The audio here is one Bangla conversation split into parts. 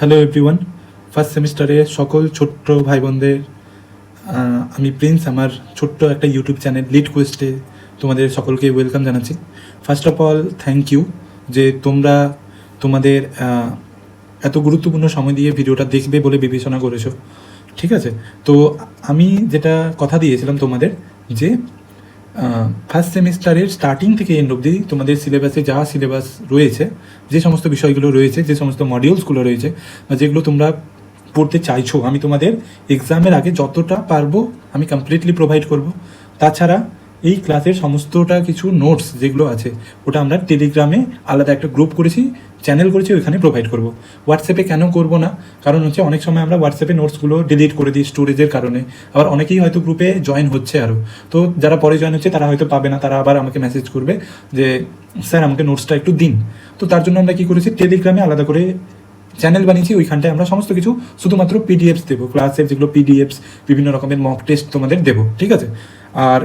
হ্যালো এভরিওয়ান, ফার্স্ট সেমিস্টারে সকল ছোট্ট ভাই বোনদের আমি প্রিন্স আমার ছোট্ট একটা ইউটিউব চ্যানেল লিড কোয়েস্টে তোমাদের সকলকে ওয়েলকাম জানাচ্ছি। First of all thank you যে তোমরা তোমাদের এত গুরুত্বপূর্ণ সময় দিয়ে ভিডিওটা দেখবে বলে বিবেচনা করেছো। ঠিক আছে, তো আমি যেটা কথা দিয়েছিলাম তোমাদের যে ফার্স্ট সেমিস্টারের স্টার্টিং থেকে এন্ড অবধি তোমাদের সিলেবাসে যা সিলেবাস রয়েছে, যে সমস্ত বিষয়গুলো রয়েছে, যে সমস্ত মডিউলসগুলো রয়েছে বা যেগুলো তোমরা পড়তে চাইছো, আমি তোমাদের এক্সামের আগে যতটা পারবো আমি কমপ্লিটলি প্রোভাইড করব। তাছাড়া এই ক্লাসের সমস্তটা কিছু নোটস যেগুলো আছে ওটা আমরা টেলিগ্রামে আলাদা একটা গ্রুপ করেছি, চ্যানেল করেছি, ওইখানে প্রোভাইড করব। হোয়াটসঅ্যাপে কেন করব না, কারণ হচ্ছে অনেক সময় আমরা হোয়াটসঅ্যাপে নোটসগুলো ডিলিট করে দিই স্টোরেজের কারণে। আবার অনেকেই হয়তো গ্রুপে জয়েন হচ্ছে আরও, তো যারা পরে জয়েন হচ্ছে তারা হয়তো পাবে না, তারা আবার আমাকে মেসেজ করবে যে স্যার আমাকে নোটসটা একটু দিন। তো তার জন্য আমরা কী করেছি, টেলিগ্রামে আলাদা করে চ্যানেল বানিয়েছি, ওইখানটায় আমরা সমস্ত কিছু শুধুমাত্র পিডিএফস দেবো, ক্লাসের যেগুলো পিডিএফস, বিভিন্ন রকমের মক টেস্ট তোমাদের দেবো। ঠিক আছে, আর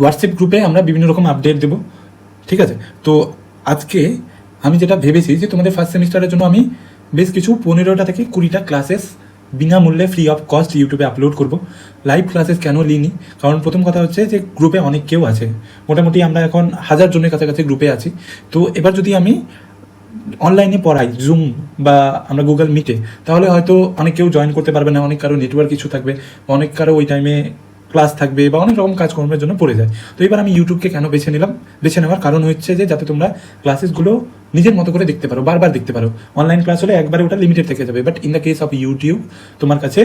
হোয়াটসঅ্যাপ গ্রুপে আমরা বিভিন্ন রকম আপডেট দেবো। ঠিক আছে, তো আজকে আমি যেটা ভেবেছি যে তোমাদের ফার্স্ট সেমিস্টারের জন্য আমি বেশ কিছু 15টা থেকে 20টা ক্লাসেস বিনামূল্যে ফ্রি অফ কস্ট ইউটিউবে আপলোড করব। লাইভ ক্লাসেস কেন নিইনি, কারণ প্রথম কথা হচ্ছে যে গ্রুপে অনেক কেউ আছে, মোটামুটি আমরা এখন 1000 জনের কাছাকাছি গ্রুপে আছি। তো এবার যদি আমি অনলাইনে পড়াই জুম বা আমরা গুগল মিটে, তাহলে হয়তো অনেক কেউ জয়েন করতে পারবে না, অনেক কারো নেটওয়ার্ক ইস্যু থাকবে, অনেক কারো ওই টাইমে ক্লাস থাকবে বা অনেক রকম কাজকর্মের জন্য পড়ে যায়। তো এবার আমি ইউটিউবকে কেন বেছে নেওয়ার কারণ হচ্ছে যে যাতে তোমরা ক্লাসেসগুলো নিজের মতো করে দেখতে পারো, বারবার দেখতে পারো। অনলাইন ক্লাস হলে একবারে ওটা লিমিটেড থেকে যাবে, but in the case of YouTube তোমার কাছে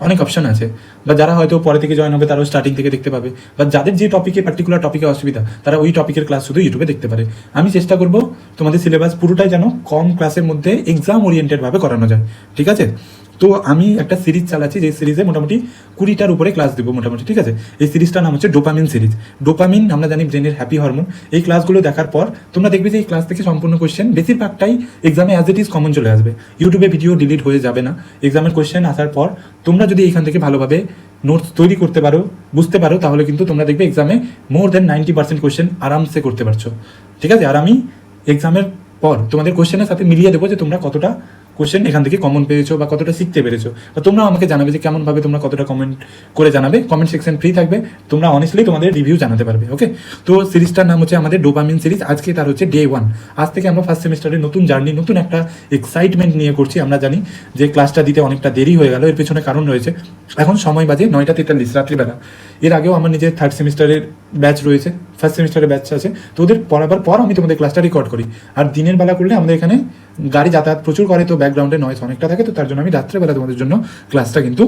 অনেক অপশন আছে, বা যারা হয়তো পরে থেকে জয়েন হবে তারাও স্টার্টিং থেকে দেখতে পাবে, বা যাদের যে টপিকে পার্টিকুলার টপিকে অসুবিধা তারা ওই টপিকের ক্লাস শুধু ইউটিউবে দেখতে পারে। আমি চেষ্টা করব তোমাদের সিলেবাস পুরোটাই যেন কম ক্লাসের মধ্যে এক্সাম ওরিয়েন্টেডভাবে করানো যায়। ঠিক আছে, তো আমি একটা সিরিজ চালাচ্ছি, যে সিরিজে মোটামুটি 20টার উপরে ক্লাস দেবো মোটামুটি। ঠিক আছে, এই সিরিজটার নাম হচ্ছে ডোপামিন সিরিজ। ডোপামিন আমরা জানি ব্রেনের হ্যাপি হরমোন। এই ক্লাসগুলো দেখার পর তোমরা দেখবে যে এই ক্লাস থেকে সম্পূর্ণ কোয়েশ্চেন বেশিরভাগটাই এক্সামে অ্যাজ ইট ইজ কমন চলে আসবে, ইউটিউবে ভিডিও ডিলিট হয়ে যাবে না। এক্সামের কোয়েশ্চেন আসার পর তোমরা যদি এখান থেকে ভালোভাবে নোটস তৈরি করতে পারো, বুঝতে পারো, তাহলে কিন্তু তোমরা দেখবে এক্সামে মোর দেন 90% কোয়েশ্চেন আরামসে করতে পারছো। ঠিক আছে, আর আমি এক্সামের পর তোমাদের কোয়েশ্চেনের সাথে মিলিয়ে দেবো যে তোমরা কতটা কোয়েশ্চেন এখান থেকে কমন পেয়েছো বা কতটা শিখতে পেরেছো। বা তোমরা আমাকে জানাবে যে কেমনভাবে তোমরা কতটা কমেন্ট করে জানাবে। কমেন্ট সেকশন ফ্রি থাকবে, তোমরা অনেস্টলি তোমাদের রিভিউ জানাতে পারবে। ওকে, তো সিরিজটার নাম হচ্ছে আমাদের ডোপামিন সিরিজ। আজকে তার হচ্ছে ডে 1। আজ থেকে আমরা ফার্স্ট সেমিস্টারের নতুন জার্নি, নতুন একটা এক্সাইটমেন্ট নিয়ে করছি। আমরা জানি যে ক্লাসটা দিতে অনেকটা দেরি হয়ে গেল, এর পেছনে কারণ রয়েছে। এখন সময় বাজে 9টা 43 রাত্রিবেলা। এর আগেও আমার নিজের থার্ড সেমিস্টারের ব্যাচ রয়েছে, ফার্স্ট সেমিস্টারের ব্যাচ আছে, তো ওদের পড়াবার পর আমি তোমাদের ক্লাসটা রেকর্ড করি। আর দিনের বেলা করলে আমাদের এখানে গাড়ি যাতায়াত প্রচুর করে, তো ব্যাকগ্রাউন্ডে নয়েজ অনেকটা থাকে, তো তার জন্য আমি রাত্রেবেলা তোমাদের জন্য ক্লাসটা কিন্তু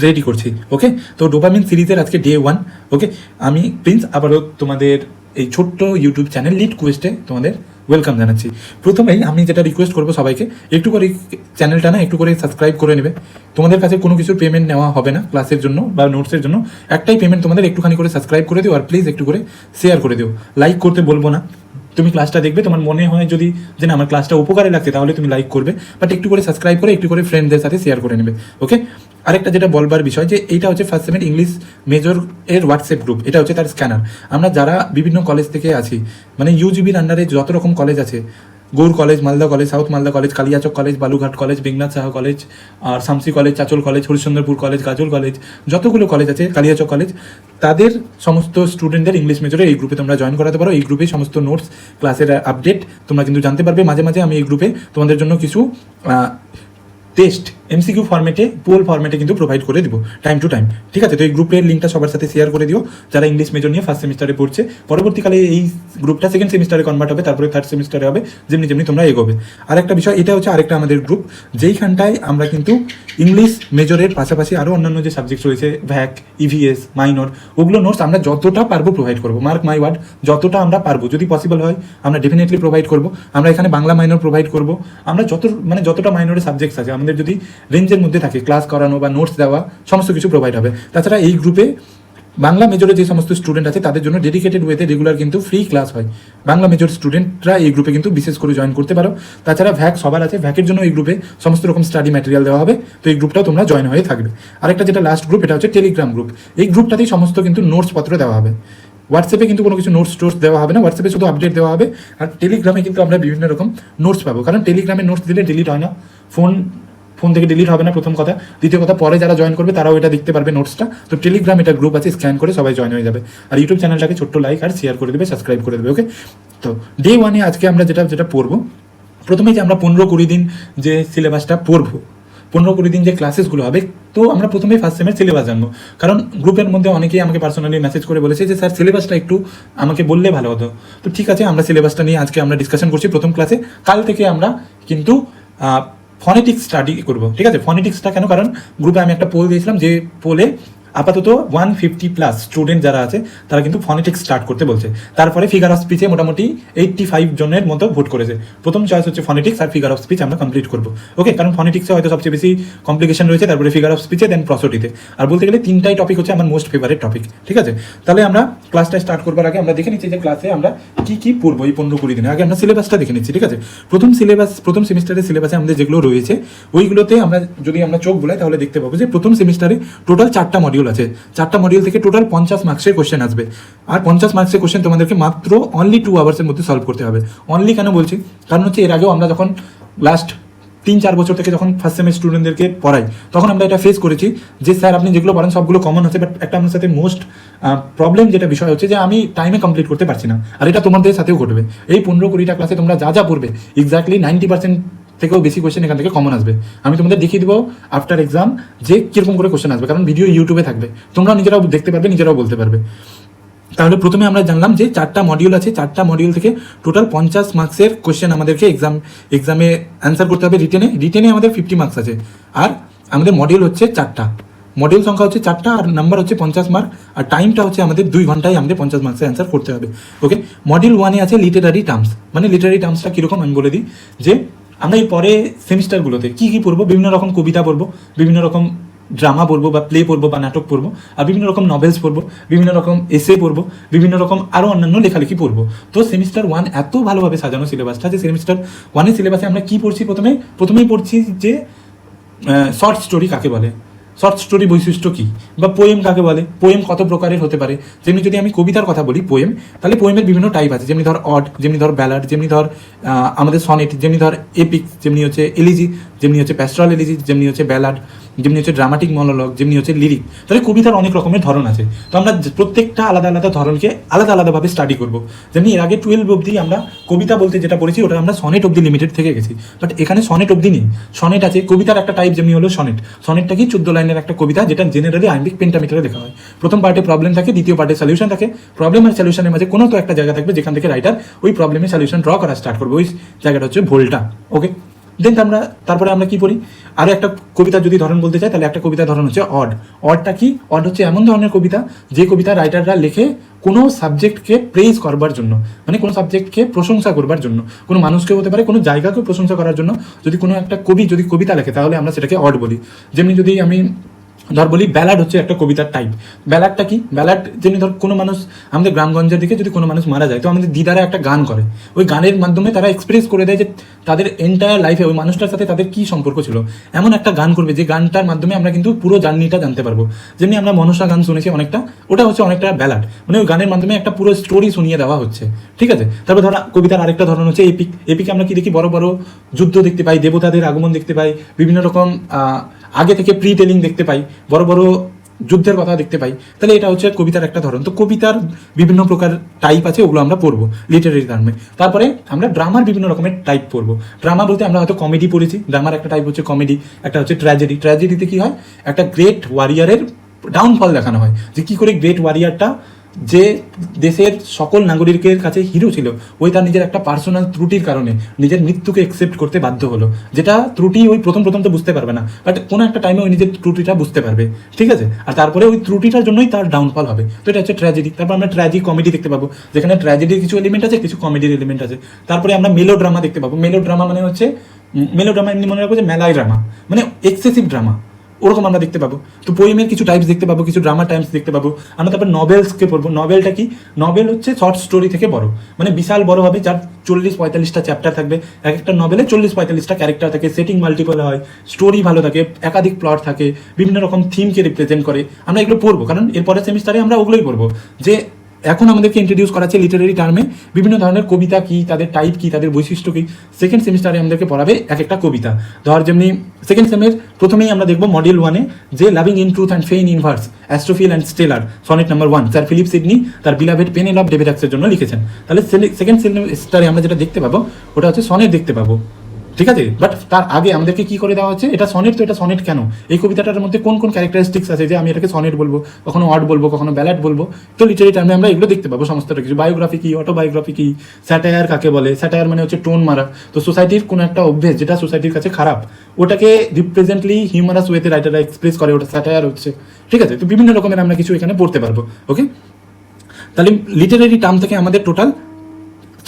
রেডি করছি। ওকে, তো ডোপামিন সিরিজের আজকে ডে 1। ওকে, আমি প্রিন্স আবারও তোমাদের এই ছোট্ট ইউটিউব চ্যানেল লিড কোয়েস্টে তোমাদের ওয়েলকাম জানাচ্ছি। প্রথমেই আমি যেটা রিকোয়েস্ট করবো সবাইকে, একটু করে চ্যানেলটা একটু করে সাবস্ক্রাইব করে নেবে। তোমাদের কাছে কোনো কিছুর পেমেন্ট নেওয়া হবে না ক্লাসের জন্য বা নোটসের জন্য, একটাই পেমেন্ট তোমাদের, একটুখানি করে সাবস্ক্রাইব করে দিও, আর প্লিজ একটু করে শেয়ার করে দিও। লাইক করতে বলবো না, তুমি ক্লাসটা দেখবে, তোমার মনে হয় যদি যে না আমার ক্লাসটা উপকারে লাগছে তাহলে তুমি লাইক করবে, বাট একটু করে সাবস্ক্রাইব করে একটু করে ফ্রেন্ডদের সাথে শেয়ার করে নেবে। ওকে, আরেকটা যেটা বলবার বিষয়, যে এইটা হচ্ছে ফার্স্ট সেমের ইংলিশ মেজর এর হোয়াটসঅ্যাপ গ্রুপ, এটা হচ্ছে তার স্ক্যানার। আমরা যারা বিভিন্ন কলেজ থেকে আছি, মানে ইউজিবির আন্ডারে যত রকম কলেজ আছে, Gaur college, Malda college, south Malda college, Kaliachak college, Balurghat college, বেগনাথ সাহা কলেজ, আর Shamsi college, Chanchal college, Harishchandrapur college, Gajol college, যতগুলো কলেজ আছে, কালিয়াচক কলেজ, তাদের সমস্ত স্টুডেন্টদের ইংলিশ মেজরে এই গ্রুপে তোমরা জয়েন করাতে পারো। এই গ্রুপে সমস্ত নোটস, ক্লাসের আপডেট তোমরা কিন্তু জানতে পারবে। মাঝে মাঝে আমি এই গ্রুপে তোমাদের জন্য কিছু টেস্ট এমসিকিউ ফর্মেটে, পোল ফর্মেটে কিন্তু প্রোভাইড করে দিব টাইম টু টাইম। ঠিক আছে, তো এই গ্রুপের লিঙ্কটা সবার সাথে শেয়ার করে দিও যারা ইংলিশ মেজর নিয়ে ফার্স্ট সেমিস্টারে পড়ছে। পরবর্তীকালে এই গ্রুপটা সেকেন্ড সেমিস্টারে কনভার্ট হবে, তারপরে থার্ড সেমিস্টারে হবে, যেমনি যেমনি তোমরা এগোবে। আরেকটা বিষয়, এটা হচ্ছে আরেকটা আমাদের গ্রুপ, যেইখানটায় আমরা কিন্তু ইংলিশ মেজরের পাশাপাশি আরও অন্যান্য যে সাবজেক্ট রয়েছে, ভ্যাক, ইভিএস, মাইনর, ওগুলো নোটস আমরা যতটা পারবো প্রোভাইড করবো। মার্ক মাই ওয়ার্ড, যতটা আমরা পারবো, যদি পসিবল হয় আমরা ডেফিনেটলি প্রোভাইড করবো। আমরা এখানে বাংলা মাইনর প্রোভাইড করবো। আমরা যতটা মাইনরের সাবজেক্টস আছে আমাদের যদি রেঞ্জের মধ্যে থাকে, ক্লাস করানো বা নোটস দেওয়া, সমস্ত কিছু প্রোভাইড হবে। তাছাড়া এই গ্রুপে বাংলা মেজরে যে সমস্ত স্টুডেন্ট আছে তাদের জন্য ডেডিকেটেড ওয়েতে রেগুলার কিন্তু ফ্রি ক্লাস হয়। বাংলা মেজর স্টুডেন্টরা এই গ্রুপে কিন্তু বিশেষ করে জয়েন করতে পারো। তাছাড়া ভ্যাক সবার আছে, ভ্যাকের জন্য এই গ্রুপে সমস্ত রকম স্টাডি ম্যাটেরিয়াল দেওয়া হবে, তো এই গ্রুপটাও তোমরা জয়েন হয়ে থাকবে। আরেকটা যেটা লাস্ট গ্রুপ, এটা হচ্ছে টেলিগ্রাম গ্রুপ। এই গ্রুপটাতেই সমস্ত কিন্তু নোটস পত্র দেওয়া হবে। হোয়াটসঅ্যাপে কিন্তু কোনো কিছু নোটস টোটস দেওয়া হবে না, হোয়াটসঅ্যাপে শুধু আপডেট দেওয়া হবে। আর টেলিগ্রামে কিন্তু আমরা বিভিন্ন রকম নোটস পাবো, কারণ টেলিগ্রামে নোটস দিলে ডিলিট হয় না, ফোন থেকে ডিলিট হবে না প্রথম কথা। দ্বিতীয় কথা, পরে যারা জয়েন করবে তারাও এটা দেখতে পারবে নোটসটা। তো টেলিগ্রাম এটা গ্রুপ আছে, স্ক্যান করে সবাই জয়েন হয়ে যাবে। আর ইউটিউব চ্যানেলটাকে ছোট্ট লাইক আর শেয়ার করে দেবে, সাবস্ক্রাইব করে দেবে। ওকে, তো ডে 1-এ আজকে আমরা যেটা পড়বো, প্রথমেই যে আমরা 15-20 দিন যে সিলেবাসটা পড়বো, 15-20 দিন যে ক্লাসেসগুলো হবে, তো আমরা প্রথমেই ফার্স্ট সেমের সিলেবাস জানবো। কারণ গ্রুপের মধ্যে অনেকেই আমাকে পার্সোনালি মেসেজ করে বলেছে যে স্যার সিলেবাসটা একটু আমাকে বললে ভালো হতো। তো ঠিক আছে, আমরা সিলেবাসটা নিয়ে আজকে আমরা ডিসকাশন করছি প্রথম ক্লাসে। কাল থেকে আমরা কিন্তু ফনেটিক্স স্টাডি করবো, ঠিক আছে। ফনেটিক্সটা কেন, কারণ গ্রুপে আমি একটা পোল দিয়েছিলাম, যে পোলে আপাতত 150+ স্টুডেন্ট যারা আছে তারা কিন্তু ফনেটিক্স স্টার্ট করতে বলছে। তারপরে ফিগার অফ স্পিচে মোটামুটি 85 জনের মতো ভোট করেছে। প্রথম চয়েস হচ্ছে ফনেটিক্স, আর ফিগার অফ স্পিচ আমরা কমপ্লিট করবো। ওকে, কারণ ফনেটিক্সে হয়তো সবচেয়ে বেশি কমপ্লিকেশন রয়েছে, তারপরে ফিগার অফ স্পিচে, দেন প্রসোটিতে। আর বলতে গেলে 3টাই টপিক হচ্ছে আমার মোস্ট ফেভারিট টপিক, ঠিক আছে। তাহলে আমরা ক্লাসটা স্টার্ট করবার আগে আমরা দেখে নিচ্ছি যে ক্লাসে আমরা কি পড়বো এই 15-20 দিনে। আগে আমরা সিলেবাসটা দেখে নিচ্ছি, ঠিক আছে। প্রথম সেমিস্টারের সিলেবাসে আমাদের যেগুলো রয়েছে ওইগুলোতে আমরা যদি আমরা চোখ বোলাই তাহলে দেখতে পাবো যে প্রথম সেমিস্টারে টোটাল 4টা মডিউল আছে। 4টা মডিউল থেকে টোটাল 50 মার্কসের কোশ্চেন আসবে। আর 50 মার্কসের কোশ্চেন তোমাদেরকে মাত্র অনলি 2 আওয়ার্সের মধ্যে সলভ করতে হবে। অনলি কেন বলছি, কারণ হচ্ছে এর আগেও আমরা যখন লাস্ট 3-4 বছর থেকে যখন ফার্স্ট সেমের স্টুডেন্টদেরকে পড়াই, তখন আমরা এটা ফেস করেছি যে স্যার আপনি যেগুলো পড়েন সবগুলো কমন হচ্ছে, বাট একটা আমার সাথে মোস্ট প্রবলেম যেটা বিষয় হচ্ছে যে আমি টাইমে কমপ্লিট করতে পারছি না। আর এটা তোমাদের সাথেও ঘটবে। এই 15-20টা ক্লাসে তোমরা যা পড়বে এক্স্যাক্টলি 90% থেকেও বেশি কোশ্চেন এখান থেকে কমন আসবে। আমি তোমাদের দেখিয়ে দেবো আফটার এক্সাম যে কিরকম করে কোশ্চেন আসবে, কারণ ভিডিও ইউটিউবে থাকবে, তোমরা নিজেরাও দেখতে পারবে, নিজেরাও বলতে পারবে। তাহলে প্রথমে আমরা জানলাম যে 4টা মডিউল আছে, 4টা মডিউল থেকে টোটাল 50 মার্কসের কোশ্চেন আমাদেরকে এক্সামে অ্যান্সার করতে হবে। রিটেনে আমাদের 50 মার্কস আছে। আর আমাদের মডিউল হচ্ছে 4টা, মডিউল সংখ্যা হচ্ছে 4টা, আর নাম্বার হচ্ছে 50 মার্ক, আর টাইমটা হচ্ছে আমাদের 2 ঘন্টায় আমাদের 50 মার্কসের অ্যান্সার করতে হবে। ওকে, মডিউল 1-এ আছে লিটারারি টার্মস। মানে লিটারারি টার্মসটা কীরকম আমি বলে দিই, যে আমরা এই পরে সেমিস্টারগুলোতে কী পড়বো, বিভিন্ন রকম কবিতা পড়বো, বিভিন্ন রকম ড্রামা পড়বো বা প্লে পড়বো বা নাটক পড়বো, আর বিভিন্ন রকম নভেলস পড়বো, বিভিন্ন রকম এসে পড়বো, বিভিন্ন রকম আরও অন্যান্য লেখালেখি পড়বো। তো সেমিস্টার 1 এত ভালোভাবে সাজানো সিলেবাসটা যে সেমিস্টার 1-এর সিলেবাসে আমরা কী পড়ছি, প্রথমেই পড়ছি যে শর্ট স্টোরি কাকে বলে, শর্ট স্টোরি বৈশিষ্ট্য কী, বা পোয়েম কাকে বলে, পোয়েম কত প্রকারের হতে পারে। যেমনি যদি আমি কবিতার কথা বলি পোয়েম, তাহলে পোয়েমের বিভিন্ন টাইপ আছে, যেমনি ধর অড, যেমনি ধর ব্যালাড, যেমনি ধর আমাদের সনেট, যেমনি ধর এপিক, যেমনি হচ্ছে এলিজি, যেমনি হচ্ছে প্যাস্টরাল এলিজি, যেমনি হচ্ছে ব্যালাড, যেমনি হচ্ছে ড্রামাটিক মনোলগ, যেমনি হচ্ছে লিরিক। তাহলে কবিতার অনেক রকমের ধরন আছে। তো আমরা প্রত্যেকটা আলাদা আলাদা ধরনকে আলাদাভাবে স্টাডি করবো। যেমনি এর আগে 12 অবধি আমরা কবিতা বলতে যেটা পড়েছি ওটা আমরা সনেট অবধি লিমিটেড থেকে গেছি, বাট এখানে সনেট অবধি নেই। সনেট আছে, কবিতার একটা টাইপ যেমনি হলো সনেট। সনেটটা কি 14 লাইনের একটা কবিতা, যেটা জেনারেলি আইম্বিক পেন্টামিটারে লেখা হয়। প্রথম পার্টে প্রবলেম থাকে, দ্বিতীয় পার্টে সলিউশন থাকে। প্রবলেম আর সলিউশনের মাঝে কোনো তো একটা জায়গা থাকবে যেখান থেকে রাইটার ওই প্রবলেমের সলিউশন ড্র করা স্টার্ট করবে। ওই জায়গাটা হচ্ছে ভোলটা। ওকে, দেন তারপরে আমরা কি পড়ি, আরও একটা কবিতা যদি ধরন বলতে চাই, তাহলে একটা কবিতা ধরন হচ্ছে অড। অডটা কি, অড হচ্ছে এমন ধরনের কবিতা যে কবিতা রাইটাররা লেখে কোনো সাবজেক্টকে প্রেজ করবার জন্য, মানে কোনো সাবজেক্টকে প্রশংসা করবার জন্য, কোনো মানুষকে হতে পারে, কোনো জায়গাকে প্রশংসা করার জন্য। যদি কোনো একটা কবি যদি কবিতা লেখে তাহলে আমরা সেটাকে অড বলি। যেমনি যদি আমি ধর বলি ব্যালাড হচ্ছে একটা কবিতার টাইপ। ব্যালাডটা কি, ব্যালাড যেমনি ধর কোনো মানুষ আমাদের গ্রামগঞ্জের দিকে যদি কোনো মানুষ মারা যায়, তো আমাদের দিদারা একটা গান করে, ওই গানের মাধ্যমে তারা এক্সপ্রেস করে দেয় যে তাদের এন্টায়ার লাইফে ওই মানুষটার সাথে তাদের কী সম্পর্ক ছিল। এমন একটা গান করবে যে গানটার মাধ্যমে আমরা কিন্তু পুরো জার্নিটা জানতে পারবো। যেমনি আমরা মনসা গান শুনেছি অনেকটা, ওটা হচ্ছে অনেকটা ব্যালাড, মানে ওই গানের মাধ্যমে একটা পুরো স্টোরি শুনিয়ে দেওয়া হচ্ছে, ঠিক আছে। তারপর ধর কবিতার আরেকটা ধরন হচ্ছে এপিক। এপিকে আমরা কি দেখি, বড় বড় যুদ্ধ দেখতে পাই, দেবতাদের আগমন দেখতে পাই, বিভিন্ন রকম আগে থেকে প্রি টেলিং দেখতে পাই, বড় বড় যুদ্ধের কথা দেখতে পাই। তাহলে এটা হচ্ছে কবিতার একটা ধরন। তো কবিতার বিভিন্ন প্রকার টাইপ আছে, ওগুলো আমরা পড়বো লিটারারি টার্মে। তারপরে আমরা ড্রামার বিভিন্ন রকমের টাইপ পড়বো। ড্রামা বলতে আমরা হয়তো কমেডি পড়েছি, ড্রামার একটা টাইপ হচ্ছে কমেডি, একটা হচ্ছে ট্র্যাজেডি। ট্র্যাজেডিতে কি হয়, একটা গ্রেট ওয়ারিয়ারের ডাউনফল দেখানো হয়, যে কী করে গ্রেট ওয়ারিয়ারটা যে দেশের সকল নাগরিকের কাছে হিরো ছিল, ওই তার নিজের একটা পার্সোনাল ত্রুটির কারণে নিজের মৃত্যুকে অ্যাকসেপ্ট করতে বাধ্য হলো। যেটা ত্রুটি ওই প্রথম তো বুঝতে পারবে না, বাট কোনো একটা টাইমে ওই নিজের ত্রুটিটা বুঝতে পারবে, ঠিক আছে। আর তারপরে ওই ত্রুটিটার জন্যই তার ডাউনফল হবে। তো এটা হচ্ছে ট্র্যাজেডি। তারপর আমরা ট্র্যাজি কমেডি দেখতে পাবো, যেখানে ট্র্যাজেডির কিছু এলিমেন্ট আছে, কিছু কমেডির এলিমেন্ট আছে। তারপরে আমরা মেলোড্রামা দেখতে পাবো। মেলোড্রামা মানে হচ্ছে, মেলোড্রামা এমনি মনে রাখবো যে মেলাই ড্রামা, মানে এক্সেসিভ ড্রামা, ওরকম আমরা দেখতে পাবো। তো পোয়েমের কিছু টাইপস দেখতে পাবো, কিছু ড্রামা টাইপস দেখতে পাবো আমরা। তারপর নভেলসকে পড়বো। নভেলটা কি, নভেল হচ্ছে শর্ট স্টোরি থেকে বড়, মানে বিশাল বড় হবে, যার 40-45টা চ্যাপ্টার থাকবে। এক একটা নভেলে 40-45টা ক্যারেক্টার থাকে, সেটিং মাল্টিপল হয়, স্টোরি ভালো থাকে, একাধিক প্লট থাকে, বিভিন্ন রকম থিমকে রিপ্রেজেন্ট করে। আমরা এগুলো পড়বো, কারণ এরপরের সেমিস্টারে আমরা ওগুলোই পড়বো, যে এখন আমাদেরকে ইন্ট্রোডিউস করাচ্ছে লিটারারি টার্মে বিভিন্ন ধরনের কবিতা কী, তাদের টাইপ কী, তাদের বৈশিষ্ট্য কী। সেকেন্ড সেমিস্টারে আমাদেরকে পড়াবে এক একটা কবিতা। ধর যেমনি সেকেন্ড সেমের প্রথমেই আমরা দেখবো মডিউল 1-এ যে loving in truth and fain in verse, Astrophil and Stella, sonnet number 1, sir Philip Sidney তার বিলাভেড পেনেলপ ডেভিডাক্সের জন্য লিখেছেন। তাহলে সেকেন্ড সেমিস্টারে আমরা যেটা দেখতে পাবো ওটা হচ্ছে সনেট দেখতে পাবো, ঠিক আছে। বাট তার আগে আমাদেরকে কি করে দেওয়া হচ্ছে, এটা সনেট, তো এটা সনেট কেন, এই কবিতাটার মধ্যে কোন কোন ক্যারেক্টারিস্টিক্স আছে যে আমি এটাকে সনেট বলবো, কখনো ওয়ার্ড বলবো, কখনো ব্যালাড বলবো। তো লিটারি টার্মে আমরা এগুলো দেখতে পাবো সমস্তটা কিছু। বায়োগ্রাফি কি, অটোবায়োগ্রাফি কি, স্যাটায়ার কাকে বলে, স্যাটায়ার মানে হচ্ছে টোন মারা। তো সোসাইটির কোনো একটা অভ্যেস যেটা সোসাইটির কাছে খারাপ, ওটাকে রিপ্রেজেন্টলি হিউমারাস ওয়েতে রাইটাররা এক্সপ্রেস করে, ওটা স্যাটায়ার হচ্ছে, ঠিক আছে। তো বিভিন্ন রকমের আমরা কিছু এখানে পড়তে পারবো, ওকে। তাহলে লিটারারি টার্ম থেকে আমাদের টোটাল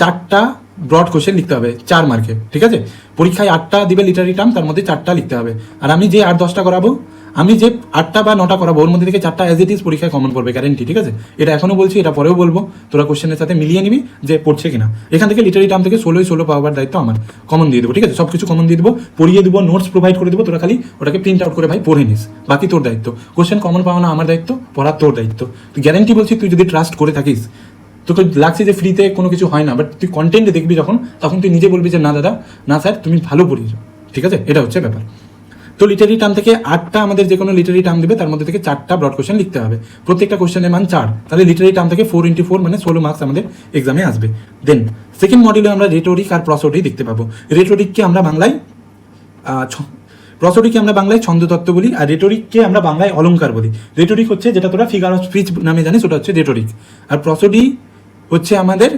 4টা ব্রড কোশ্চেন লিখতে হবে 4 মার্কে, ঠিক আছে। পরীক্ষায় 8টা দিবে লিটারারি টার্ম, তার মধ্যে 4টা লিখতে হবে। আর আমি যে 8-10টা করাবো, আমি যে 8টা বা 9টা করাবো, ওর মধ্যে থেকে 4টা অ্যাজ ইট ইজ পরীক্ষায় কমন পড়বে, গ্যারেন্টি, ঠিক আছে। এটা এখনও বলছি, এটা পরেও বলবো, তোরা কোশ্চেনের সাথে মিলিয়ে নিবি যে পড়ছে কিনা। এখান থেকে লিটারারি টার্ম থেকে 16 পাওয়ার দায়িত্ব আমার, কমন দিয়ে দেবো, ঠিক আছে। সব কিছু কমন দিয়ে দেবো, পড়িয়ে দেবো, নোটস প্রোভাইড করে দেবো, তোরা খালি ওটাকে প্রিন্ট আউট করে ভাই পড়ে নিস, বাকি তোর দায়িত্ব। কোশ্চেন কমন পাওয়া না আমার দায়িত্ব, পড়া তোর দায়িত্ব। গ্যারেন্টি বলছি, তুই যদি ট্রাস্ট করে থাকিস, তোকে লাগছে যে ফ্রিতে কোনো কিছু হয় না, বাট তুই কন্টেন্টে দেখবি যখন, তখন তুই নিজে বলবি যে না দাদা, না স্যার, তুমি ভালো পড়িয়েছো, ঠিক আছে। এটা হচ্ছে ব্যাপার। তো লিটারি টার্ম থেকে 8টা আমাদের যে কোনো লিটারি টার্ম দেবে, তার মধ্যে থেকে 4টা ব্রড কোশ্চেন লিখতে হবে, প্রত্যেকটা কোশ্চেনের মান 4। তাহলে লিটারি টার্ম থেকে 4x4 মানে 16 মার্কস আমাদের এক্সামে আসবে। দেন সেকেন্ড মডিউলে আমরা রেটোরিক আর প্রসোডি দেখতে পাবো। রেটোরিককে আমরা বাংলায় প্রসোডিকে আমরা বাংলায় ছন্দতত্ত্ব বলি, আর রেটোরিককে আমরা বাংলায় অলংকার বলি। রেটোরিক হচ্ছে যেটা তোরা ফিগার অফ স্পিচ নামে জানিস, ওটা হচ্ছে রেটোরিক। আর প্রসোডি হচ্ছে আমাদের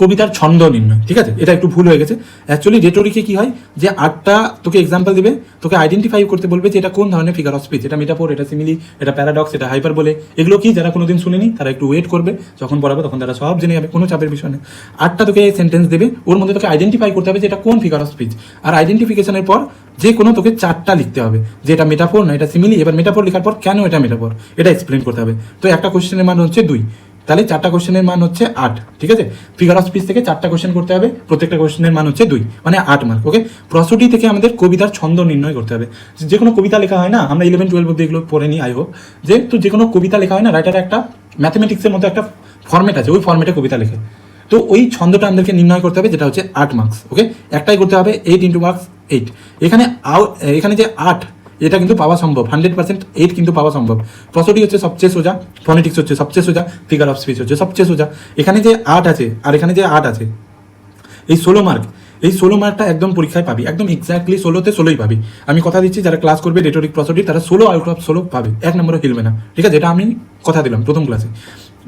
কবিতার ছন্দ নির্ণয়, ঠিক আছে। এটা একটু ভুল হয়ে গেছে। অ্যাকচুয়ালি রেটোরিকে কি হয়, যে 8টা তোকে এক্সাম্পল দিবে, তোকে আইডেন্টিফাই করতে বলবে যে এটা কোন ধরনের ফিগার অফ স্পিচ, এটা মেটাফোর, এটা সিমিলি, এটা প্যারাডক্স, এটা হাইপার বলে। এগুলো কি যারা কোনোদিন শুনেনি তারা একটু ওয়েট করবে, যখন পড়াবে তখন তারা সব জেনে যাবে, কোনো চাপের বিষয় নেই। 8টা তোকে সেন্টেন্স দেবে, ওর মধ্যে তোকে আইডেন্টিফাই করতে হবে যে এটা কোন ফিগার অফ স্পিচ। আর আইডেন্টিফিকেশনের পর যে কোনো তোকে 4টা লিখতে হবে, যে এটা মেটাফোর না এটা সিমিলি। এবার মেটাফোর লেখার পর কেন এটা মেটাফোর, এটা এক্সপ্লেন করতে হবে। তো একটা কোশ্চেনের মান হচ্ছে 2, তাহলে 4টা কোশ্চেনের মান হচ্ছে 8, ঠিক আছে। ফিগার অফ স্পিচ থেকে 4টা কোশ্চেন করতে হবে, প্রত্যেকটা কোশ্চেনের মান হচ্ছে 2, মানে 8 মার্ক, ওকে। প্রসোডি থেকে আমাদের কবিতার ছন্দ নির্ণয় করতে হবে। যে কোনো কবিতা লেখা হয় না, আমরা 11-12 অব্দি এগুলো পড়ে নিই, আই হোপ। যে তো যে কোনো কবিতা লেখা হয় না, রাইটার একটা ম্যাথমেটিক্সের মতো একটা ফর্মেট আছে, ওই ফর্মেটে কবিতা লেখে। তো ওই ছন্দটা আমাদেরকে নির্ণয় করতে হবে, যেটা হচ্ছে 8 মার্কস, ওকে। একটাই করতে হবে, 8 × মার্কস 8। এখানে যে 8, এটা কিন্তু পাওয়া সম্ভব, 100% 8 কিন্তু পাওয়া সম্ভব। প্রসোডি হচ্ছে সবচেয়ে সোজা, ফনেটিক্স হচ্ছে সবচেয়ে সোজা, ফিগার অফ স্পিচ হচ্ছে সবচেয়ে সোজা। এখানে যে 8 আছে আর এখানে যে 8 আছে, এই 16 মার্ক, এই 16 মার্কটা একদম পরীক্ষায় পাবি, একদম এক্স্যাক্টলি 16তে 16ই পাবি। আমি কথা দিচ্ছি, যারা ক্লাস করবে রেটোরিক প্রসোডি, তারা 16 আউট অফ 16 পাবে, 1 নম্বরও হিলবে না, ঠিক আছে। এটা আমি কথা দিলাম প্রথম ক্লাসে।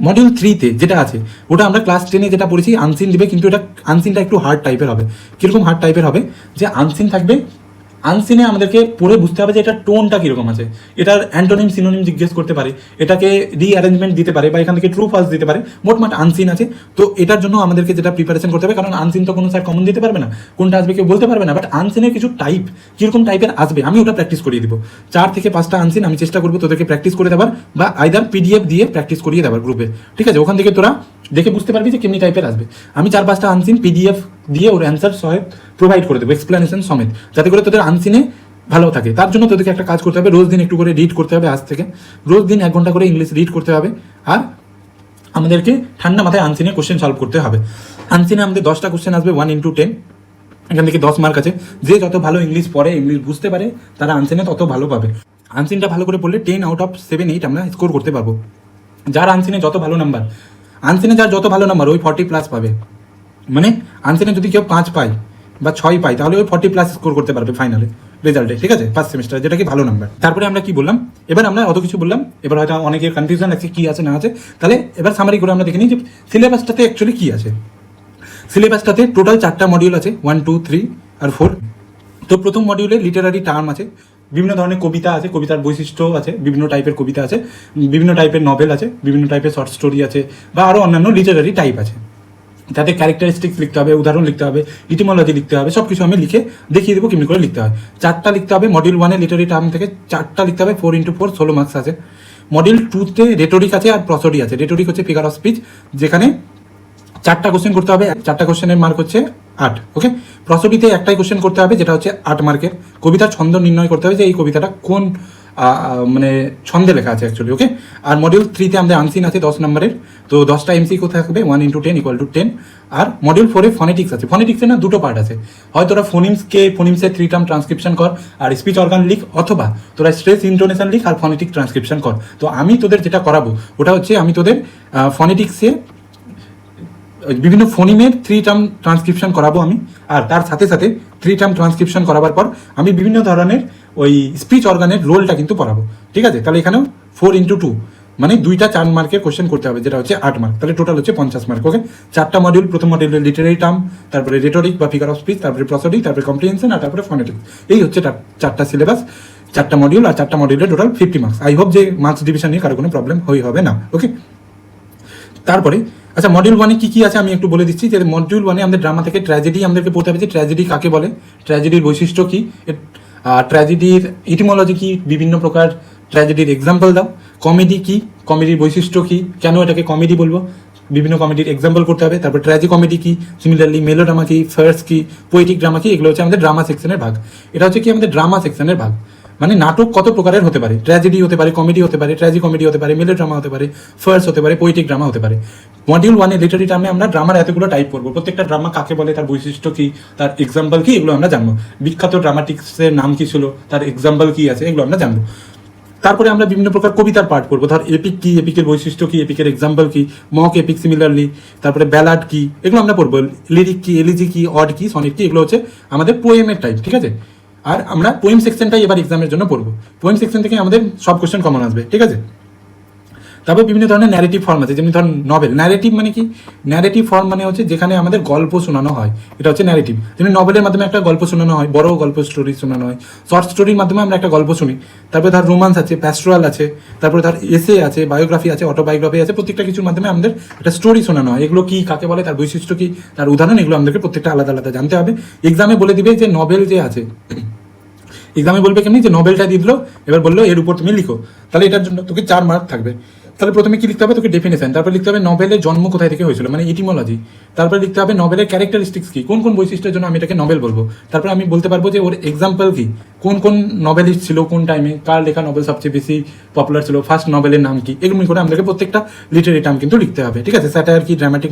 মডিউল 3-তে যেটা আছে, ওটা আমরা ক্লাস 10-এ যেটা পড়েছি, আনসিন দিবে, কিন্তু এটা আনসিনটা একটু হার্ড টাইপের হবে। কীরকম হার্ড টাইপের হবে, যে আনসিন থাকবে, আনসিনে আমাদেরকে পড়ে বুঝতে হবে যে এটা টোনটা কীরকম আছে, এটার অ্যান্টোনিম সিনোনিম জিজ্ঞেস করতে পারে, এটাকে রিঅ্যারেঞ্জমেন্ট দিতে পারে, বা এখান থেকে ট্রু ফলস দিতে পারে। মোটমাট আনসিন আছে। তো এটার জন্য আমাদেরকে যেটা প্রিপারেশন করতে হবে, কারণ আনসিন তো কোনো স্যার কমন দিতে পারবে না, কোনটা আসবে কেউ বলতে পারবে না, বাট আনসিনের কিছু টাইপ কীরকম টাইপের আসবে আমি ওটা প্র্যাকটিস করিয়ে দিব। 4 থেকে 5টা আনসিন আমি চেষ্টা করবো তোদেরকে প্র্যাকটিস করে দেওয়ার, বা আইদার PDF দিয়ে প্র্যাকটিস করিয়ে দেওয়ার গ্রুপে, ঠিক আছে। ওখান থেকে তোরা দেখে বুঝতে পারবি যে কেমনি টাইপের আসবে। আমি 4-5টা আনসিন PDF দিয়ে ওর অ্যান্সার সহ প্রোভাইড করে দেবো, এক্সপ্লেনেশন সমেত, যাতে করে তোদের আনসিনে ভালো থাকে। তার জন্য তোদেরকে একটা কাজ করতে হবে, রোজ দিন একটু করে রিড করতে হবে। আজ থেকে রোজ দিন 1 ঘন্টা করে ইংলিশ রিড করতে হবে, আর আমাদেরকে ঠান্ডা মাথায় আনসিনে কোশ্চেন সলভ করতে হবে। আনসিনে আমাদের 10টা কোশ্চেন আসবে, 1 × 10, এখান থেকে 10 মার্ক আছে। যে যত ভালো ইংলিশ পড়ে, ইংলিশ বুঝতে পারে, তারা আনসিনে তত ভালো পাবে। আনসিনটা ভালো করে পড়লে 10 আউট অফ 7-8 আমরা স্কোর করতে পারবো। যার আনসিনে যত ভালো নাম্বার, আনসিনে যার যত ভালো নাম্বার, ওই 40+ পাবে। মানে আনসিনে যদি কেউ 5 পায় বা 6 পায়, তাহলে ওই 40+ স্কোর করতে পারবে ফাইনালে রেজাল্টে, ঠিক আছে, ফার্স্ট সেমিস্টার, যেটা কি ভালো নাম্বার। তারপরে আমরা কি বললাম, এবার আমরা অত কিছু বললাম, এবার হয়তো অনেকের কনফিউশন আছে কি আছে না আছে। তাহলে এবার সামারি করে আমরা দেখে নিই যে সিলেবাসটাতে অ্যাকচুয়ালি কী আছে। সিলেবাসটাতে টোটাল 4টা মডিউল আছে, 1, 2, 3 আর 4। তো প্রথম মডিউলে লিটারারি টার্ম আছে, বিভিন্ন ধরনের কবিতা আছে, কবিতার বৈশিষ্ট্য আছে, বিভিন্ন টাইপের কবিতা আছে, বিভিন্ন টাইপের নভেল আছে, বিভিন্ন টাইপের শর্ট স্টোরি আছে, বা আরও অন্যান্য লিটারারি টাইপ আছে। তাতে ক্যারেক্টারিস্টিক্স লিখতে হবে, উদাহরণ লিখতে হবে, ইটিমোলজি লিখতে হবে, সব কিছু আমি লিখে দেখিয়ে দেবো কেমনি করে লিখতে হয়। 4টা লিখতে হবে মডিউল 1-এ লিটারারি টার্ম থেকে, 4টা লিখতে হবে, 4 × 4 16 মার্কস আছে। মডিউল 2-তে রেটোরিক আছে আর প্রসোডি আছে। রেটোরিক হচ্ছে ফিগার অফ স্পিচ, যেখানে 4টা কোশ্চেন করতে হবে, 4টা কোশ্চেনের মার্ক হচ্ছে 8, ওকে। প্রসোডিতে একটাই কোশ্চেন করতে হবে, যেটা হচ্ছে 8 মার্কের। কবিতার ছন্দ নির্ণয় করতে হবে, যে এই কবিতাটা কোন মানে ছন্দে লেখা আছে অ্যাকচুয়ালি, ওকে। আর মডিউল 3-তে আমাদের আনসিন আছে 10 নম্বরের, তো 10টা এমসিকিউ থাকবে, 1 × 10 = 10। আর মডিউল 4-এ ফনেটিক্স আছে। ফনেটিক্সের না দুটো পার্ট আছে, হয় তোরা ফোনিমসের 3 টার্ম ট্রান্সক্রিপশন কর আর স্পিচ অর্গান লিখ, অথবা তোরা স্ট্রেস ইন্টোনেশন লিখ আর ফনেটিক ট্রান্সক্রিপশন কর। তো আমি তোদের যেটা করাবো ওটা হচ্ছে আমি তোদের ফনেটিক্সে বিভিন্ন ফোনিমের 3 টার্ম ট্রান্সক্রিপশন করাবো আমি, আর তার সাথে সাথে 3 টার্ম ট্রান্সক্রিপশন করাবার পর আমি বিভিন্ন ধরনের ওই স্পিচ অর্গানের রোলটা কিন্তু পড়াবো, ঠিক আছে। তাহলে এখানেও 4 × 2 মানে 2টা 4 মার্কের কোশ্চেন করতে হবে, যেটা হচ্ছে 8 মার্ক, তাহলে টোটাল হচ্ছে 50 মার্ক, ওকে। 4টা মডিউল, প্রথম মডিউলে লিটারারি টার্ম, তারপরে রেটরিক বা ফিগার অফ স্পিচ, তারপরে প্রসোডি, তারপরে কম্প্রিহেনশন, আর তারপরে ফনেটিক্স। এই হচ্ছে 4টা সিলেবাস, 4টা মডিউল, আর 4টা মডিউলে টোটাল 50 মার্কস। আই হোপ যে মার্কস ডিভিশন নিয়ে কারো কোনো প্রবলেম হবে না, ওকে। তারপরে আচ্ছা, মডিউল 1-এ কী আছে আমি একটু বলে দিচ্ছি। যে মডিউল 1-এ আমাদের ড্রামা থেকে ট্র্যাজেডি আমাদেরকে পড়তে হবে, যে ট্র্যাজেডি কাকে বলে, ট্র্যাজেডির বৈশিষ্ট্য কী, ট্র্যাজেডির ইটিমোলজি কী, বিভিন্ন প্রকার ট্র্যাজেডির এক্সাম্পল দাও, কমেডি কী, কমেডির বৈশিষ্ট্য কী, কেন এটাকে কমেডি বলবো, বিভিন্ন কমেডির এক্সাম্পল করতে হবে। তারপর ট্র্যাজি কমেডি কী, সিমিলারলি মেলোড্রামা কী, ফার্স কী, পোয়েটিক ড্রামা কী, এগুলো হচ্ছে আমাদের ড্রামা সেকশনের ভাগ। এটা হচ্ছে কি আমাদের ড্রামা সেকশনের ভাগ, মানে নাটক কত প্রকারের হতে পারে, ট্র্যাজেডি হতে পারে, কমেডি হতে পারে, ট্র্যাজি কমেডি হতে পারে, মেলোড্রামা হতে পারে, ফার্স হতে পারে, পোয়েটিক ড্রামা হতে পারে। মডিউল 1-এ লিটারি টার্মে আমরা ড্রামার এতগুলো টাইপ করবো, প্রত্যেকটা ড্রামা কাকে বলে, তার বৈশিষ্ট্য কী, তার এক্সাম্পল কী, এগুলো আমরা জানবো। বিখ্যাত ড্রামাটিক্সের নাম কী ছিল, তার এক্সাম্পল কী আছে, এগুলো আমরা জানবো। তারপরে আমরা বিভিন্ন প্রকার কবিতার পাঠ করবো, ধর এপিক কী, এপিকের বৈশিষ্ট্য কী, এপিকের এক্সাম্পল কী, মক এপিক সিমিলারলি, তারপরে ব্যালাড কী, এগুলো আমরা পড়বো। লিরিক কী, এলিজি কী, অড কী, সনেট কী, এগুলো হচ্ছে আমাদের পোয়েমের টাইপ, ঠিক আছে। আর আমরা পোয়েম সেকশনটাই এবার এক্সামের জন্য পড়বো। পোয়েম সেকশন থেকে আমাদের সব কোশ্চেন কমন আসবে, ঠিক আছে। তারপর বিভিন্ন ধরনের ন্যারেটিভ ফর্ম আছে, যেমনি ধর নভেল। ন্যারেটিভ মানে কি, ন্যারেটিভ ফর্ম মানে হচ্ছে যেখানে আমাদের গল্প শোনানো হয়, এটা হচ্ছে ন্যারেটিভ। যেমনি নভেলের মাধ্যমে একটা গল্প শোনানো হয়, বড় গল্প স্টোরি শোনানো হয়, শর্ট স্টোরির মাধ্যমে আমরা একটা গল্প শুনি। তারপরে ধর রোমান্স আছে, প্যাস্টোরাল আছে, তারপরে ধর এসে আছে, বায়োগ্রাফি আছে, অটোবায়োগ্রাফি আছে, প্রত্যেকটা কিছুর মাধ্যমে আমাদের একটা স্টোরি শোনানো হয়। এগুলো কি, কাকে বলে, তার বৈশিষ্ট্য কি, তার উদাহরণ, এগুলো আমাদেরকে প্রত্যেকটা আলাদা আলাদা জানতে হবে। এক্সামে বলে দিবে যে নভেল যে আছে, এক্সামে বলবে কেমনি যে নভেলটা দিয়ে দিল, এবার বললো এর উপর তুমি লিখো, তাহলে এটার জন্য তোকে 4 মার্ক থাকবে। তাহলে প্রথমে কি লিখতে হবে, তোকে ডেফিনেশন, তারপর লিখতে হবে নভেলের জন্ম কোথায় থেকে হয়েছিল, মানে ইটিমোলজি, তারপরে লিখতে হবে নভেলের ক্যারেক্টারিস্টিক্স কি, কোন কোন বৈশিষ্ট্যের জন্য আমি এটাকে নভেল বলবো, তারপরে আমি বলতে পারবো যে ওর এক্সাম্পল কি, কোন কোন নভেলিস্ট ছিল কোন টাইমে, কার লেখা নভেল সবচেয়ে বেশি পপুলার ছিল, ফার্স্ট নভেলের নাম কি, এগুলো করে আমাদেরকে প্রত্যেকটা লিটারি টার্ম কিন্তু লিখতে হবে, ঠিক আছে। স্যাটায়ার কি, ড্রামাটিক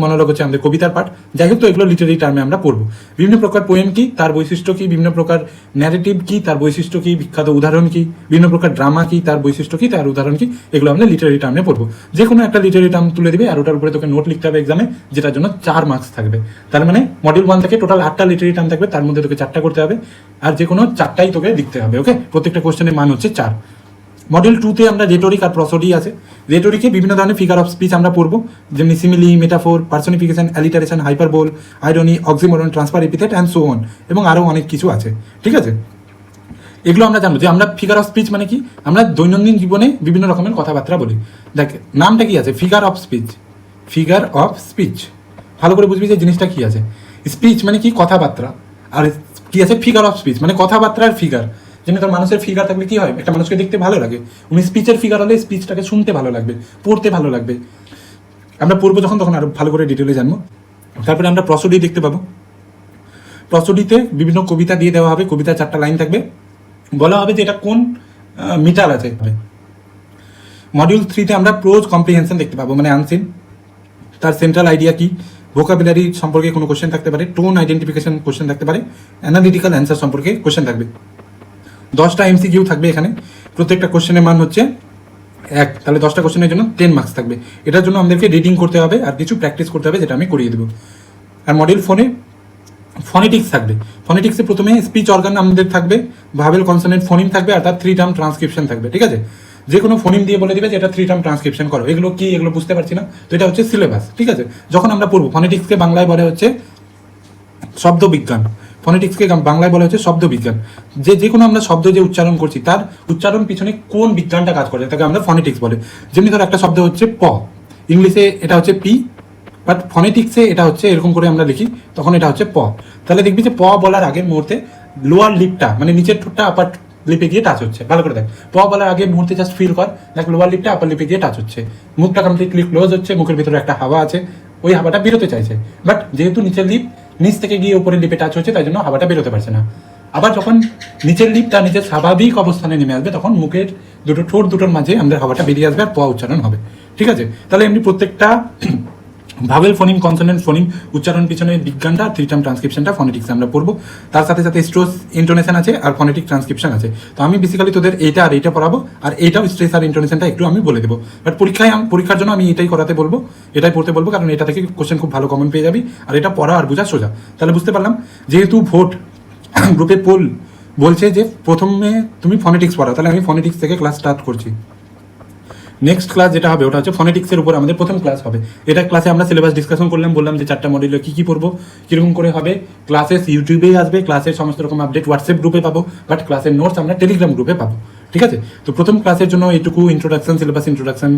মনোলগ হচ্ছে আমাদের কবিতার পাঠ। যাই হোক, তো এগুলো লিটারি টার্মে আমরা পড়বো। বিভিন্ন প্রকার পোয়েম কি, তার বৈশিষ্ট্য কি, বিভিন্ন প্রকার ন্যারেটিভ কি, তার বৈশিষ্ট্য কি, বিখ্যাত উদাহরণ কি, বিভিন্ন প্রকার ড্রামা কি, তার বৈশিষ্ট্য কি, তার উদাহরণ কি, এগুলো আমরা লিটারি টার্মে পড়বো। যে কোনো একটা লিটারি টার্ম তুলে দিবে আর ওটার উপরে তোকে নোট লিখতে হবে এক্সামে, যেটার জন্য 4 মার্কস থাকবে। তার মানে মডিউল 1 থেকে টোটাল 8টা লিটারি টার্ম থাকবে, তার মধ্যে তোকে 4টা করতে হবে, আর যে কোনো 4টাই তোকে লিখতে হবে, ওকে। প্রত্যেকটা কোশ্চেনের মান হচ্ছে 4। মডিউল 2-তে আমরা রেটরিক আর প্রসোডি আছে। রেটরিকে বিভিন্ন ধরনের ফিগার অফ স্পিচ আমরা পড়বো, যেমনি simile, metaphor, personification, alliteration, hyperbole, irony, oxymoron, transfer epithet and so on, এবং আরও অনেক কিছু আছে, ঠিক আছে। এগুলো আমরা জানবো যে আমরা ফিগার অফ স্পিচ মানে কি, আমরা দৈনন্দিন জীবনে বিভিন্ন রকমের কথাবার্তা বলি। দেখ নামটা কি আছে, figure of speech, figure of speech, ভালো করে বুঝবি যে জিনিসটা কি আছে। স্পিচ মানে কি, কথাবার্তা, আর কি আছে ফিগার অফ স্পিচ, মানে কথাবার্তার ফিগার। যেমন তার মানুষের ফিগার থাকলে কি হয়, একটা মানুষকে দেখতে ভালো লাগে, উনি স্পিচের ফিগার হলে স্পিচটাকে শুনতে ভালো লাগবে, পড়তে ভালো লাগবে। আমরা পড়বো যখন, তখন আরো ভালো করে ডিটেলে জানবো। তারপরে আমরা প্রসোডি দেখতে পাবো। প্রসোডিতে বিভিন্ন কবিতা দিয়ে দেওয়া হবে, কবিতার 4টা লাইন থাকবে, বলা হবে যে এটা কোন মিটার আছে। মডিউল 3-তে আমরা প্রোজ কম্প্রিহেনশন দেখতে পাবো, মানে আনসিন, তার সেন্ট্রাল আইডিয়া কি, ভোকাবুলারি সম্পর্কে কোনো কোশ্চেন থাকতে পারে, টোন আইডেন্টিফিকেশন কোশ্চেন থাকতে পারে, অ্যানালিটিক্যাল অ্যান্সার সম্পর্কে কোশ্চেন থাকবে। 10টা এমসিকিউ থাকবে এখানে, প্রত্যেকটা কোশ্চেনের মান হচ্ছে 1, তাহলে 10টা কোশ্চেনের জন্য 10 মার্কস থাকবে। এটার জন্য আমাদেরকে রিডিং করতে হবে আর কিছু প্র্যাকটিস করতে হবে, যেটা আমি করিয়ে দেবো। আর মডিউল 4-এ ফনেটিক্স থাকবে। ফনেটিক্সে প্রথমে স্পিচ অর্গান আমাদের থাকবে, ভাবেল কনসোনেন্ট ফোনিম থাকবে, আর তার 3 টার্ম ট্রান্সক্রিপশন থাকবে, ঠিক আছে। যে কোনো ফোনিম দিয়ে বলে দিবে যে এটা 3 টার্ম ট্রান্সক্রিপশন করো। এগুলো কি, এগুলো বুঝতে পারছি না, তো এটা হচ্ছে সিলেবাস, ঠিক আছে। যখন আমরা পড়বো, ফনেটিক্সকে বাংলায় বলে হচ্ছে শব্দবিজ্ঞান, ফনেটিক্সকে বাংলায় বলা হচ্ছে শব্দবিজ্ঞান। যে কোনো আমরা শব্দ যে উচ্চারণ করছি, তার উচ্চারণ পিছনে কোন বিজ্ঞানটা কাজ করে, তাকে আমরা ফনেটিক্স বলে। যেমনি ধর একটা শব্দ হচ্ছে প, ইংলিশে এটা হচ্ছে পি, বাট ফনেটিক্সে এটা হচ্ছে এরকম করে আমরা লিখি, তখন এটা হচ্ছে প। তাহলে দেখবি যে প বলার আগের মুহূর্তে লোয়ার লিপটা, মানে নিচের ঠোঁটটা আপার লিপে গিয়ে টাচ হচ্ছে, ভালো করে দেখ। প বলার আগের মুহূর্তে জাস্ট ফিল কর, দেখ লোয়ার লিপটা আপার লিপে গিয়ে টাচ হচ্ছে, মুখটা কমপ্লিটলি ক্লোজ হচ্ছে, মুখের ভিতরে একটা হাওয়া আছে, ওই হাওয়াটা বেরোতে চাইছে, বাট যেহেতু নিচের লিপ নিচ থেকে গিয়ে উপরের লিপে টাচ হচ্ছে, তাই জন্য হাওয়াটা বেরোতে পারছে না। আবার যখন নিচের লিপটা নিজের স্বাভাবিক অবস্থানে নেমে আসবে তখন মুখের ঠোঁট দুটোর মাঝে আমাদের হাওয়াটা বেরিয়ে আসবে আর প উচ্চারণ হবে। ঠিক আছে, তাহলে এমনি প্রত্যেকটা ভাওয়েল ফোনিম, কনসোনেন্ট ফোনিম, উচ্চারণ পিছনে বিজ্ঞানটা আর থ্রি টার্ম ট্রান্সক্রিপশনটা ফনেটিক্স আমরা পড়বো। তার সাথে সাথে স্ট্রেস ইন্টোনেশন আছে আর ফনেটিক ট্রান্সক্রিপশন আছে। তো আমি বেসিক্যালি তোদের এইটা আর এইটা পড়াবো, আর এইটাও স্ট্রেস আর ইন্টোনেশনটা একটু আমি বলে দেবো। বাট পরীক্ষার জন্য আমি এটাই করাতে বলবো, এটাই পড়তে বলবো, কারণ এটা থেকে কোশ্চেন খুব ভালো কমন পেয়ে যাবি, আর এটা পড়া আর বোঝা সোজা। তাহলে বুঝতে পারলাম যেহেতু ভোট গ্রুপে পোল বলছে যে প্রথমে তুমি ফনেটিক্স পড়াও, তাহলে আমি ফনেটিক্স থেকে ক্লাস স্টার্ট করছি। নেক্সট ক্লাস যেটা হবে ওটা হচ্ছে ফনেটিক্সের উপর আমাদের প্রথম ক্লাস হবে। এটা ক্লাসে আমরা সিলেবাস ডিসকাশন করলাম, বললাম যে 4টা মডিউলে কী কী পড়বো, কীরকম করে হবে। ক্লাসেস ইউটিউবেই আসবে, ক্লাসের সমস্ত রকম আপডেট হোয়াটসঅ্যাপ গ্রুপে পাবো, বাট ক্লাসের নোটস আমরা টেলিগ্রাম গ্রুপে পাবো। ঠিক আছে, তো প্রথম ক্লাসের জন্য এইটুকু ইন্ট্রোডাকশন, সিলেবাস ইন্ট্রোডাকশন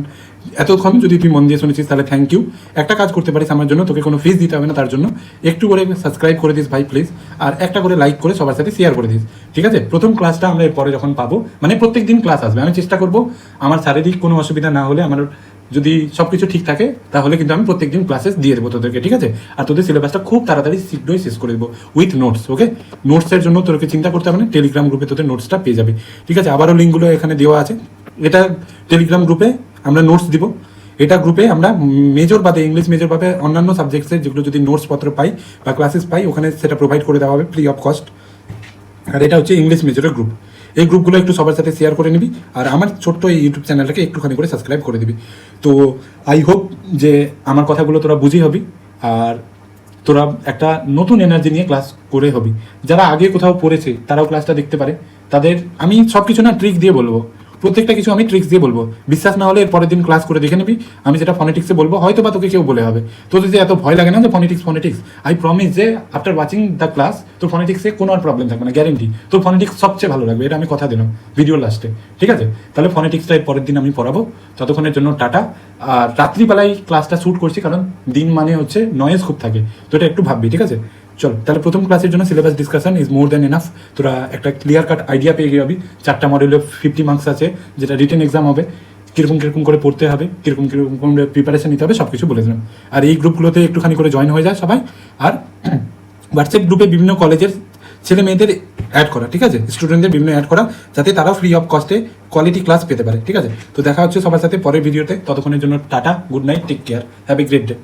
এতক্ষণ যদি তুই মন দিয়ে শুনেছিস তাহলে থ্যাংক ইউ। একটা কাজ করতে পারিস আমার জন্য, তোকে কোনো ফিস দিতে হবে না তার জন্য, একটু করে সাবস্ক্রাইব করে দিস ভাই প্লিজ, আর একটা করে লাইক করে সবার সাথে শেয়ার করে দিস। ঠিক আছে, প্রথম ক্লাসটা আমরা এরপরে যখন পাবো, মানে প্রত্যেক দিন ক্লাস আসবে, আমি চেষ্টা করবো আমার শারীরিক কোনো অসুবিধা না হলে, আমার যদি সব কিছু ঠিক থাকে তাহলে কিন্তু আমি প্রত্যেকদিন ক্লাসেস দিয়ে দেবো তোদেরকে। ঠিক আছে, আর তোদের সিলেবাসটা খুব তাড়াতাড়ি শীঘ্রই শেষ করে দেবো উইথ নোটস। ওকে, নোটসের জন্য তোকে চিন্তা করতে হবে না, টেলিগ্রাম গ্রুপে তোদের নোটসটা পেয়ে যাবে। ঠিক আছে, আবারও লিঙ্কগুলো এখানে দেওয়া আছে। এটা টেলিগ্রাম গ্রুপে আমরা নোটস দিব, এটা গ্রুপে আমরা মেজর বাদে, ইংলিশ মেজর বাদে অন্যান্য সাবজেক্টসের যেগুলো যদি নোটস পত্র পাই বা ক্লাসেস পাই ওখানে সেটা প্রোভাইড করে দেওয়া হবে ফ্রি অফ কস্ট। আর এটা হচ্ছে ইংলিশ মেজরের গ্রুপ। এই গ্রুপগুলো একটু সবার সাথে শেয়ার করে নিবি, আর আমার ছোট্ট এই ইউটিউব চ্যানেলটাকে একটুখানি করে সাবস্ক্রাইব করে দিবি। তো আই হোপ যে আমার কথাগুলো তোরা বুঝি হবি, আর তোরা একটা নতুন এনার্জি নিয়ে ক্লাস করে হবি। যারা আগে কোথাও পড়েছে তারাও ক্লাসটা দেখতে পারে, তাদের আমি সব কিছু না ট্রিক দিয়ে বলবো, প্রত্যেকটা কিছু আমি ট্রিক্স দিয়ে বলবো। বিশ্বাস না হলে এর পরের দিন ক্লাস করে দেখে নিবি, আমি যেটা ফনেটিক্সে বলবো হয়তো বা তোকে কেউ বলে হবে। তোদের যে এত ভয় লাগে না যে ফনেটিক্স, আই প্রমিস যে আফটার ওয়াচিং দ্য ক্লাস তোর ফনেটিক্সে কোনো আর প্রবলেম থাকবে না, গ্যারেন্টি। তোর ফনেটিক্স সবচেয়ে ভালো লাগবে, এটা আমি কথা দিলাম ভিডিও লাস্টে। ঠিক আছে, তাহলে ফনেটিক্সটা এর পরের দিন আমি পড়াবো। ততক্ষণের জন্য টাটা। আর রাত্রিবেলায় ক্লাসটা শ্যুট করছি কারণ দিন মানে হচ্ছে নয়েজ খুব থাকে, তো এটা একটু ভাববি। ঠিক আছে, চল তাহলে প্রথম ক্লাসের জন্য syllabus discussion is more than enough. তোরা একটা ক্লিয়ার কাট আইডিয়া পেয়ে যাবি। 4টা মডিউলে 50 মার্কস আছে, যেটা রিটেন এক্সাম হবে, কিরকম করে পড়তে হবে, কিরকম প্রিপারেশন নিতে হবে সব কিছু বলে দিলাম। আর এই গ্রুপগুলোতে একটুখানি করে জয়েন হয়ে যায় সবাই, আর হোয়াটসঅ্যাপ গ্রুপে বিভিন্ন কলেজের ছেলে মেয়েদের অ্যাড করা। ঠিক আছে, স্টুডেন্টদের বিভিন্ন অ্যাড করা, যাতে তারা ফ্রি অফ কস্টে কোয়ালিটি ক্লাস পেতে পারে। ঠিক আছে, তো দেখা হচ্ছে সবার সাথে পরের ভিডিওতে। ততক্ষণের জন্য tata, good night, take care, have a great day.